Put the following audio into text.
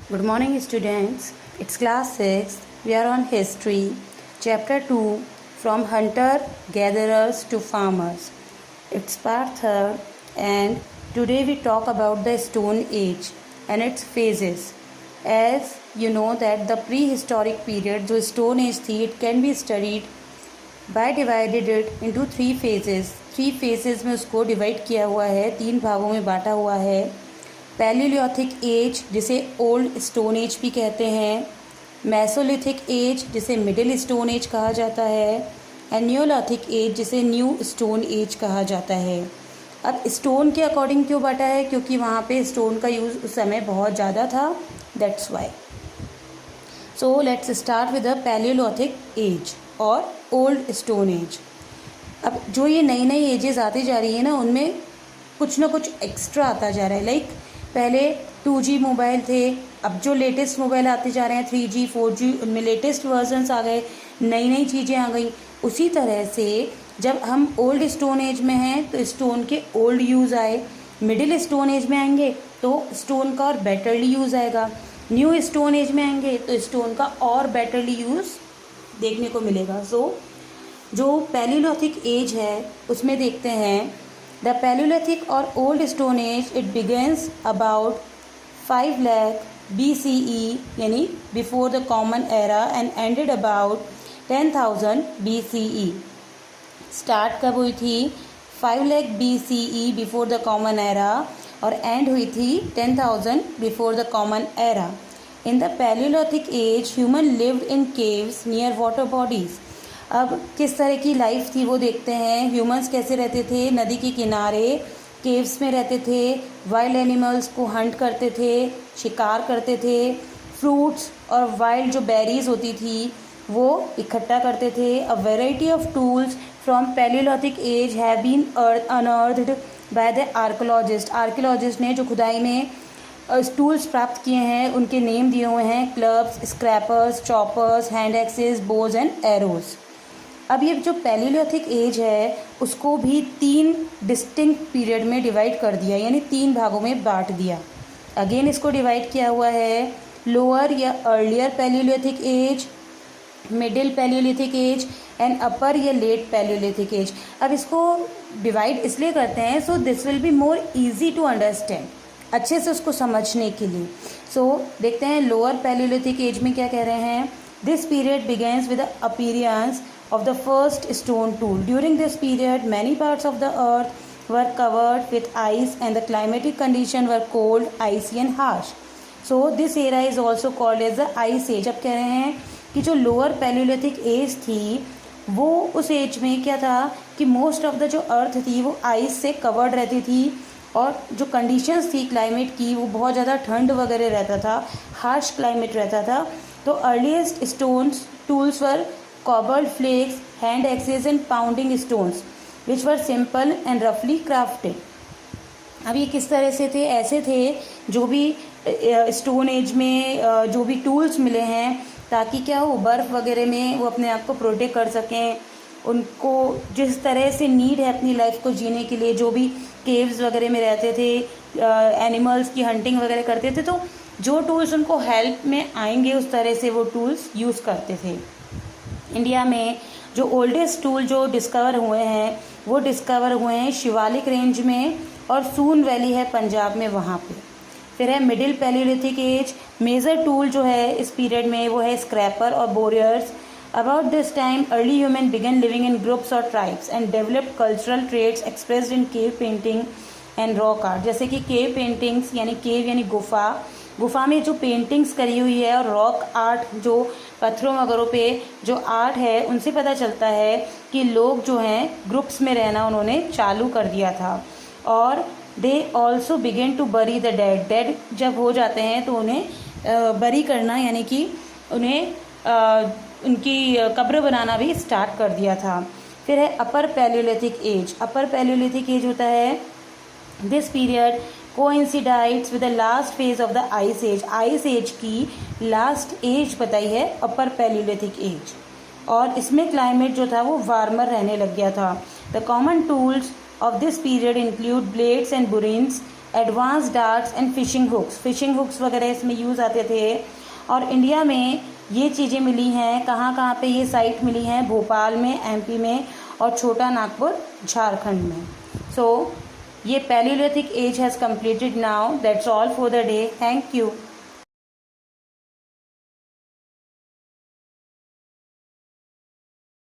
Good morning, students. It's class 6. We are on history, chapter 2, from hunter gatherers to farmers. It's part 3, and today we talk about the Stone Age and its phases. As you know that the prehistoric period, जो Stone Age थी, it can be studied by divided it into 3 phases. 3 phases में उसको divide किया हुआ है, 3 भागों में बांटा हुआ है. पैलियोलिथिक एज जिसे ओल्ड स्टोन एज भी कहते हैं, मेसोलिथिक एज जिसे मिडिल स्टोन एज कहा जाता है, एंड न्यूलिथिक एज जिसे न्यू स्टोन एज कहा जाता है. अब स्टोन के अकॉर्डिंग क्यों बांटा है? क्योंकि वहाँ पे स्टोन का यूज़ उस समय बहुत ज़्यादा था, that's why. So let's start with the Paleolithic age और ओल्ड स्टोन एज. अब जो ये नई नई एजेस आती जा रही है ना, उनमें कुछ ना कुछ एक्स्ट्रा आता जा रहा है. लाइक पहले 2G मोबाइल थे, अब जो लेटेस्ट मोबाइल आते जा रहे हैं 3G 4G, उनमें लेटेस्ट वर्जन्स आ गए, नई नई चीज़ें आ गई. उसी तरह से जब हम ओल्ड स्टोन एज में हैं तो स्टोन के ओल्ड यूज़ आए, मिडिल स्टोन एज में आएंगे तो स्टोन का और बेटरली यूज़ आएगा, न्यू स्टोन एज में आएंगे तो स्टोन का और बेटरली यूज़ देखने को मिलेगा. सो जो पैलियोलिथिक एज है उसमें देखते हैं द पैलियोलिथिक और old stone age it begins about 5 lakh BCE यानी before the common era and ended about 10,000 BCE. Start कब हुई थी? 5 lakh BCE before the common era और एंड हुई थी 10,000 before the common era. In the Paleolithic age human lived in caves near water bodies. अब किस तरह की लाइफ थी वो देखते हैं. ह्यूमंस कैसे रहते थे? नदी के किनारे केव्स में रहते थे, वाइल्ड एनिमल्स को हंट करते थे, शिकार करते थे, फ्रूट्स और वाइल्ड जो बेरीज होती थी वो इकट्ठा करते थे. A variety of tools from palaeolithic age have been unearthed by the archaeologist. Archaeologist ने जो खुदाई में टूल्स प्राप्त किए हैं उनके नेम दिए हुए हैं clubs, scrapers, choppers, hand axes, bows and arrows. अब ये जो पैलियोलिथिक एज है उसको भी 3 डिस्टिंक्ट पीरियड में डिवाइड कर दिया, यानी 3 भागों में बांट दिया. अगेन इसको डिवाइड किया हुआ है लोअर या earlier palaeolithic age, middle palaeolithic age and upper या लेट पैलियोलिथिक एज. अब इसको डिवाइड इसलिए करते हैं so this will be more easy to understand, अच्छे से उसको समझने के लिए. सो देखते हैं लोअर पैलियोलिथिक एज में क्या कह रहे हैं. This period begins with the appearance of the first stone tool. During this period, many parts of the earth were covered with ice and the climatic conditions were cold, icy and harsh. So this era is also called as the ice age. अब कह रहे हैं कि जो lower Palaeolithic as थी वो उस as में क्या था कि मोस्ट ऑफ द जो अर्थ थी वो आइस से कवर्ड रहती थी और जो कंडीशंस थी क्लाइमेट की वो बहुत ज़्यादा ठंड वगैरह रहता था, हार्श क्लाइमेट रहता था. तो earliest stones tools were cobbled flakes, hand axes and pounding stones which were simple and roughly crafted. अब ये किस तरह से थे? ऐसे थे जो भी स्टोन एज में जो भी टूल्स मिले हैं ताकि क्या हो, बर्फ़ वगैरह में वो अपने आप को प्रोटेक्ट कर सकें. उनको जिस तरह से नीड है अपनी लाइफ को जीने के लिए, जो भी केव्स वगैरह में रहते थे, एनिमल्स की हंटिंग वगैरह करते थे, तो जो टूल्स उनको हेल्प में आएंगे उस तरह से वो टूल्स यूज़ करते थे. इंडिया में जो ओल्डेस्ट टूल जो डिस्कवर हुए हैं वो डिस्कवर हुए हैं शिवालिक रेंज में और सून वैली है पंजाब में, वहाँ पे. फिर है middle palaeolithic age. Major tool जो है इस पीरियड में वो है स्क्रैपर और borers. About this time early human began living in groups और tribes and developed cultural traits expressed in cave painting and rock art. जैसे कि केव पेंटिंग्स यानी केव यानी गुफा में जो पेंटिंग्स करी हुई है और रॉक आर्ट जो पत्थरों वगैरह पे जो आर्ट है उनसे पता चलता है कि लोग जो हैं ग्रुप्स में रहना उन्होंने चालू कर दिया था. और they also begin to bury the dead जब हो जाते हैं तो उन्हें बरी करना यानी कि उन्हें उनकी कब्र बनाना भी स्टार्ट कर दिया था. फिर है upper palaeolithic age. Upper palaeolithic age होता है this period coincides with the last phase of the ice age. Ice age की लास्ट एज बताई है अपर पैलियोलिथिक एज और इसमें क्लाइमेट जो था वो वार्मर रहने लग गया था. The common tools of this period include blades and burins, advance darts and fishing hooks वगैरह इसमें यूज़ आते थे। और इंडिया में ये चीज़ें मिली हैं कहाँ कहाँ पे ये साइट मिली हैं, भोपाल में, एमपी में, और छोटा नागपुर झारखंड में। सो ये palaeolithic age has completed now. That's all for the day. Thank you.